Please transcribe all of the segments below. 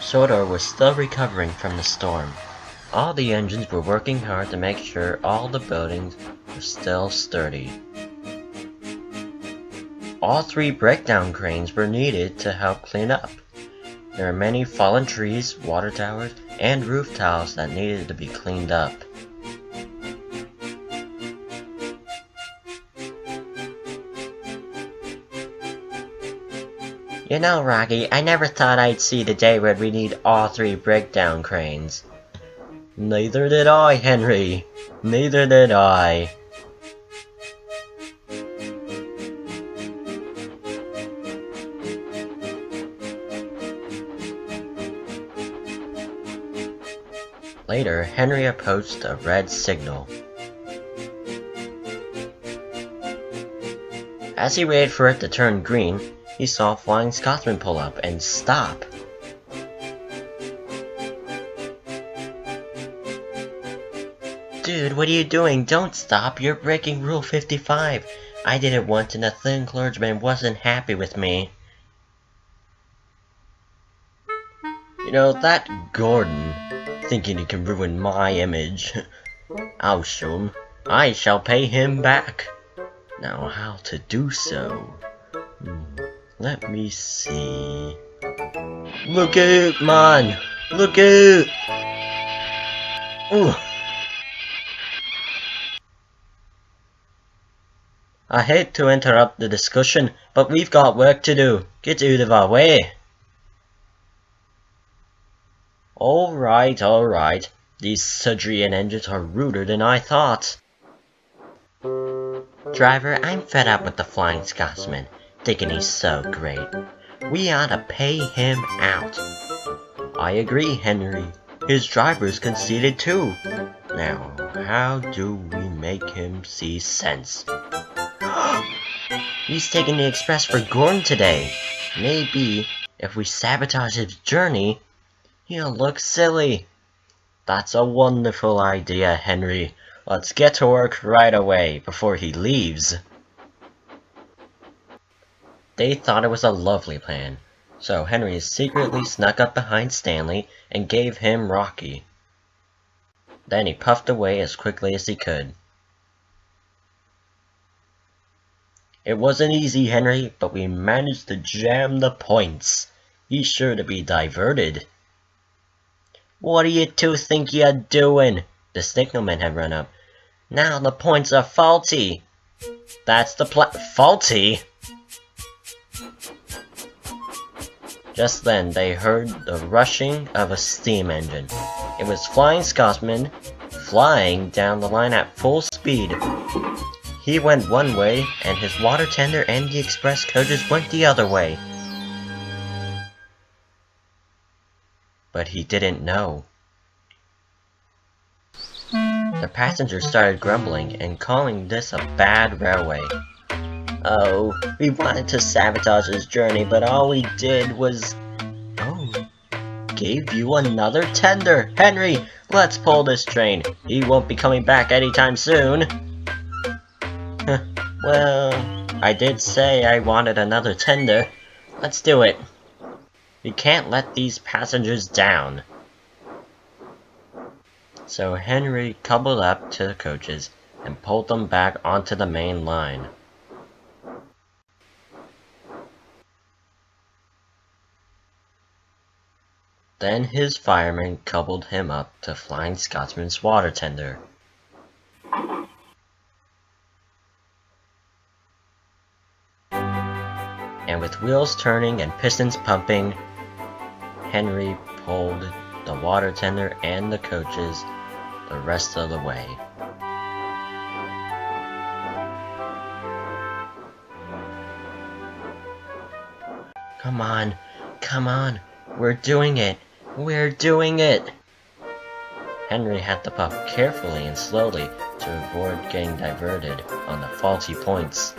Sodor was still recovering from the storm. All the engines were working hard to make sure all the buildings were still sturdy. All 3 breakdown cranes were needed to help clean up. There were many fallen trees, water towers, and roof tiles that needed to be cleaned up. You know, Rocky, I never thought I'd see the day where we need all 3 breakdown cranes. Neither did I, Henry. Neither did I. Later, Henry approached a red signal. As he waited for it to turn green, he saw a Flying Scotsman pull up and stop. Dude, what are you doing? Don't stop, you're breaking Rule 55. I did it once and the thin clergyman wasn't happy with me. You know, that Gordon, thinking he can ruin my image. I'll show him. I shall pay him back. Now how to do so? Let me see. Look out, man! Look out! Ooh. I hate to interrupt the discussion, but we've got work to do. Get out of our way. Alright. These Sudrian engines are ruder than I thought. Driver, I'm fed up with the Flying Scotsman, thinking he's so great. We ought to pay him out. I agree, Henry. His driver's conceited too. Now, how do we make him see sense? He's taking the express for Gordon today. Maybe, if we sabotage his journey, he'll look silly. That's a wonderful idea, Henry. Let's get to work right away, before he leaves. They thought it was a lovely plan, so Henry secretly snuck up behind Stanley and gave him Rocky. Then he puffed away as quickly as he could. It wasn't easy, Henry, but we managed to jam the points. He's sure to be diverted. What do you two think you're doing? The signalman had run up. Now the points are faulty. That's the faulty? Just then they heard the rushing of a steam engine. It was Flying Scotsman flying down the line at full speed. He went one way, and his water tender and the express coaches went the other way. But he didn't know. The passengers started grumbling and calling this a bad railway. Oh, we wanted to sabotage his journey, but all we did was... gave you another tender! Henry, let's pull this train. He won't be coming back anytime soon. Well, I did say I wanted another tender. Let's do it. We can't let these passengers down. So Henry coupled up to the coaches and pulled them back onto the main line. Then his fireman coupled him up to Flying Scotsman's water tender. And with wheels turning and pistons pumping, Henry pulled the water tender and the coaches the rest of the way. Come on, we're doing it, Henry had to puff carefully and slowly to avoid getting diverted on the faulty points.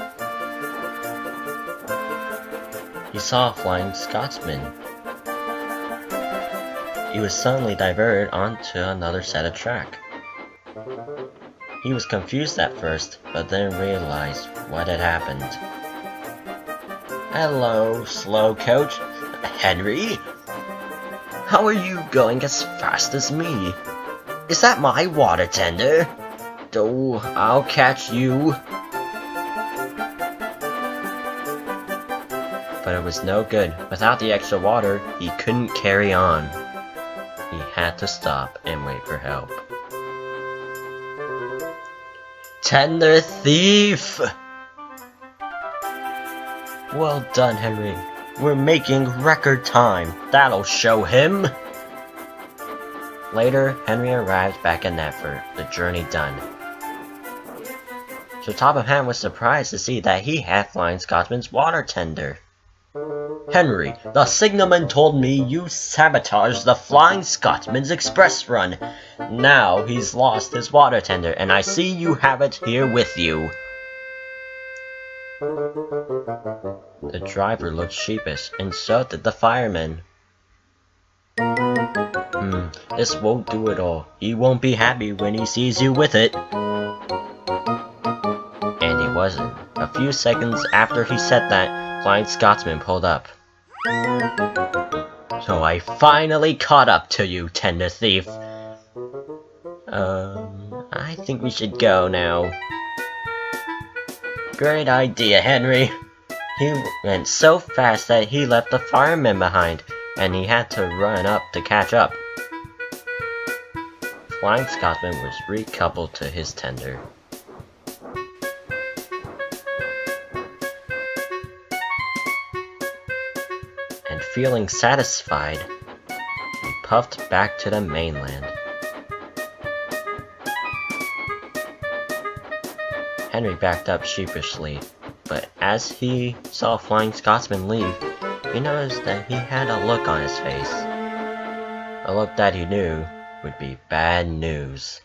He saw a Flying Scotsman. He was suddenly diverted onto another set of track. He was confused at first, but then realized what had happened. Hello, slow coach. Henry? How are you going as fast as me? Is that my water tender? Oh, I'll catch you. But it was no good. Without the extra water, he couldn't carry on. He had to stop and wait for help. Tender thief! Well done, Henry. We're making record time. That'll show him. Later, Henry arrived back in Netford, the journey done. Sir Topham was surprised to see that he had Flying Scotsman's water tender. Henry, the signalman told me you sabotaged the Flying Scotsman's express run. Now he's lost his water tender, and I see you have it here with you. The driver looked sheepish, and so did the fireman. This won't do it all. He won't be happy when he sees you with it. And he wasn't. A few seconds after he said that, Flying Scotsman pulled up. So I finally caught up to you, tender thief. I think we should go now. Great idea, Henry. He went so fast that he left the fireman behind, and he had to run up to catch up. Flying Scotsman was recoupled to his tender. And feeling satisfied, he puffed back to the mainland. Henry backed up sheepishly, but as he saw Flying Scotsman leave, he noticed that he had a look on his face. A look that he knew would be bad news.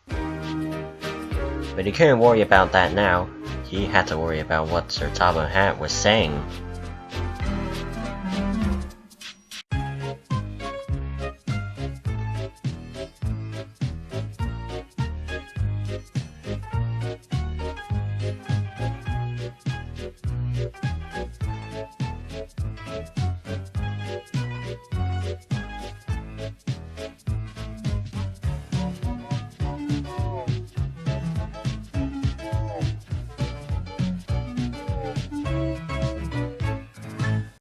But he couldn't worry about that now. He had to worry about what Sir Topham was saying.